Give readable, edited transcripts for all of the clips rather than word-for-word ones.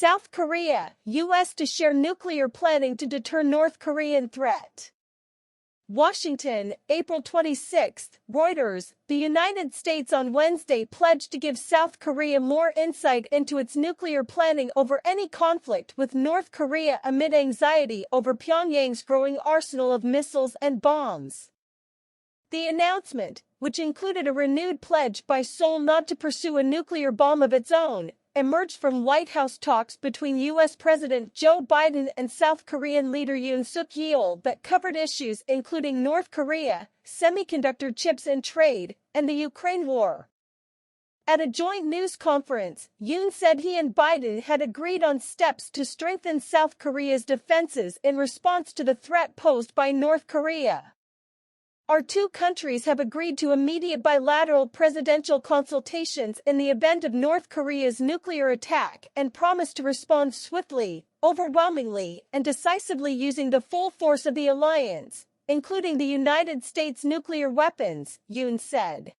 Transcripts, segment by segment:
South Korea, U.S. to share nuclear planning to deter North Korean threat. Washington, April 26. Reuters, the United States on Wednesday pledged to give South Korea more insight into its nuclear planning over any conflict with North Korea amid anxiety over Pyongyang's growing arsenal of missiles and bombs. The announcement, which included a renewed pledge by Seoul not to pursue a nuclear bomb of its own, emerged from White House talks between U.S. President Joe Biden and South Korean leader Yoon Suk-yeol that covered issues including North Korea, semiconductor chips and trade, and the Ukraine war. At a joint news conference, Yoon said he and Biden had agreed on steps to strengthen South Korea's defenses in response to the threat posed by North Korea. Our two countries have agreed to immediate bilateral presidential consultations in the event of North Korea's nuclear attack and promise to respond swiftly, overwhelmingly, and decisively using the full force of the alliance, including the United States' nuclear weapons, Yoon said.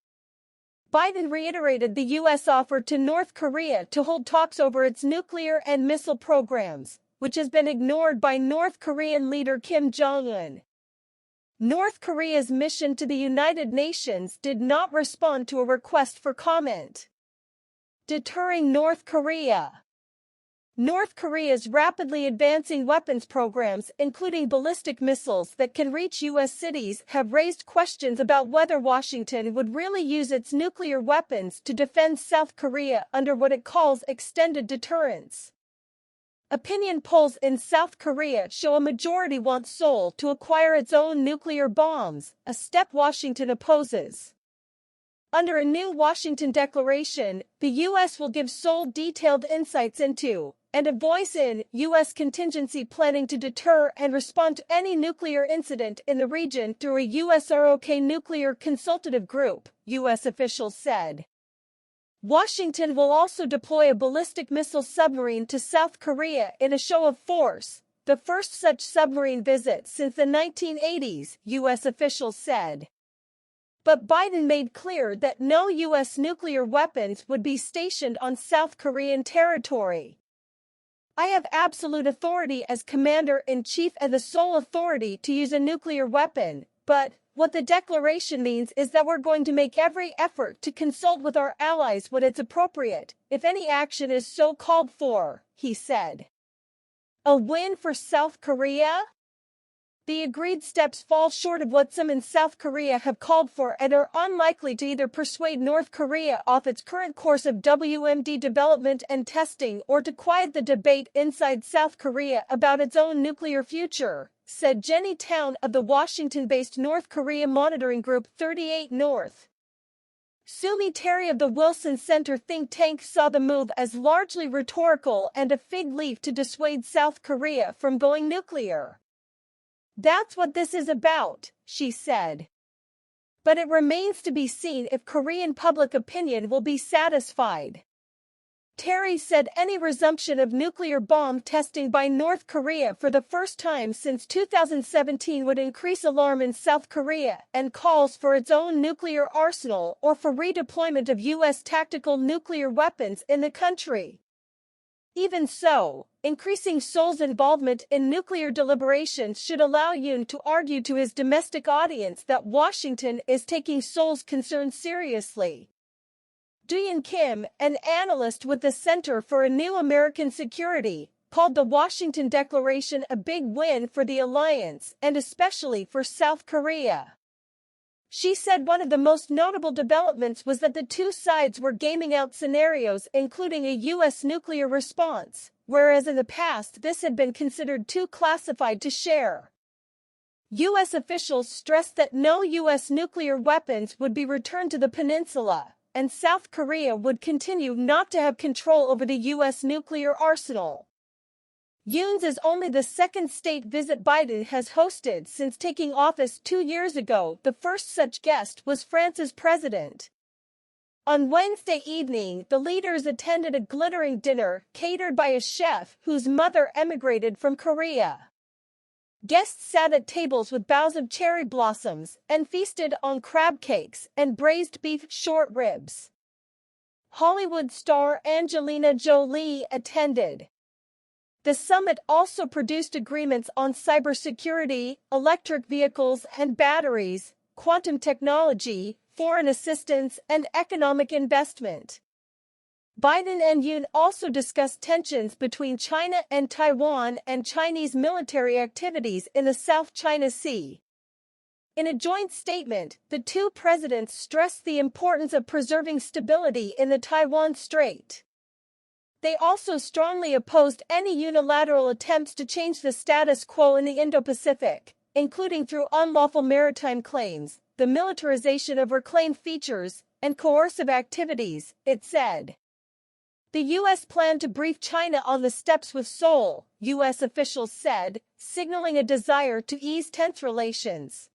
Biden reiterated the U.S. offer to North Korea to hold talks over its nuclear and missile programs, which has been ignored by North Korean leader Kim Jong-un. North Korea's mission to the United Nations did not respond to a request for comment. Deterring North Korea. North Korea's rapidly advancing weapons programs, including ballistic missiles that can reach U.S. cities, have raised questions about whether Washington would really use its nuclear weapons to defend South Korea under what it calls extended deterrence. Opinion polls in South Korea show a majority want Seoul to acquire its own nuclear bombs, a step Washington opposes. Under a new Washington declaration, the U.S. will give Seoul detailed insights into, and a voice in, U.S. contingency planning to deter and respond to any nuclear incident in the region through a USROK nuclear consultative group, U.S. officials said. Washington will also deploy a ballistic missile submarine to South Korea in a show of force, the first such submarine visit since the 1980s, U.S. officials said. But Biden made clear that no U.S. nuclear weapons would be stationed on South Korean territory. I have absolute authority as commander-in-chief and the sole authority to use a nuclear weapon, but what the declaration means is that we're going to make every effort to consult with our allies when it's appropriate, if any action is so called for, he said. A win for South Korea? The agreed steps fall short of what some in South Korea have called for and are unlikely to either persuade North Korea off its current course of WMD development and testing or to quiet the debate inside South Korea about its own nuclear future, said Jenny Town of the Washington-based North Korea monitoring group 38 North. Sumi Terry of the Wilson Center think tank saw the move as largely rhetorical and a fig leaf to dissuade South Korea from going nuclear. That's what this is about, she said. But it remains to be seen if Korean public opinion will be satisfied. Terry said any resumption of nuclear bomb testing by North Korea for the first time since 2017 would increase alarm in South Korea and calls for its own nuclear arsenal or for redeployment of U.S. tactical nuclear weapons in the country. Even so, increasing Seoul's involvement in nuclear deliberations should allow Yoon to argue to his domestic audience that Washington is taking Seoul's concerns seriously. Dooyeon Kim, an analyst with the Center for a New American Security, called the Washington Declaration a big win for the alliance and especially for South Korea. She said one of the most notable developments was that the two sides were gaming out scenarios including a U.S. nuclear response, whereas in the past this had been considered too classified to share. U.S. officials stressed that no U.S. nuclear weapons would be returned to the peninsula, and South Korea would continue not to have control over the U.S. nuclear arsenal. Yoon's is only the second state visit Biden has hosted since taking office 2 years ago. The first such guest was France's president. On Wednesday evening, the leaders attended a glittering dinner catered by a chef whose mother emigrated from Korea. Guests sat at tables with boughs of cherry blossoms and feasted on crab cakes and braised beef short ribs. Hollywood star Angelina Jolie attended. The summit also produced agreements on cybersecurity, electric vehicles and batteries, quantum technology, foreign assistance, and economic investment. Biden and Yoon also discussed tensions between China and Taiwan and Chinese military activities in the South China Sea. In a joint statement, the two presidents stressed the importance of preserving stability in the Taiwan Strait. They also strongly opposed any unilateral attempts to change the status quo in the Indo-Pacific, including through unlawful maritime claims, the militarization of reclaimed features, and coercive activities, it said. The U.S. planned to brief China on the steps with Seoul, U.S. officials said, signaling a desire to ease tense relations.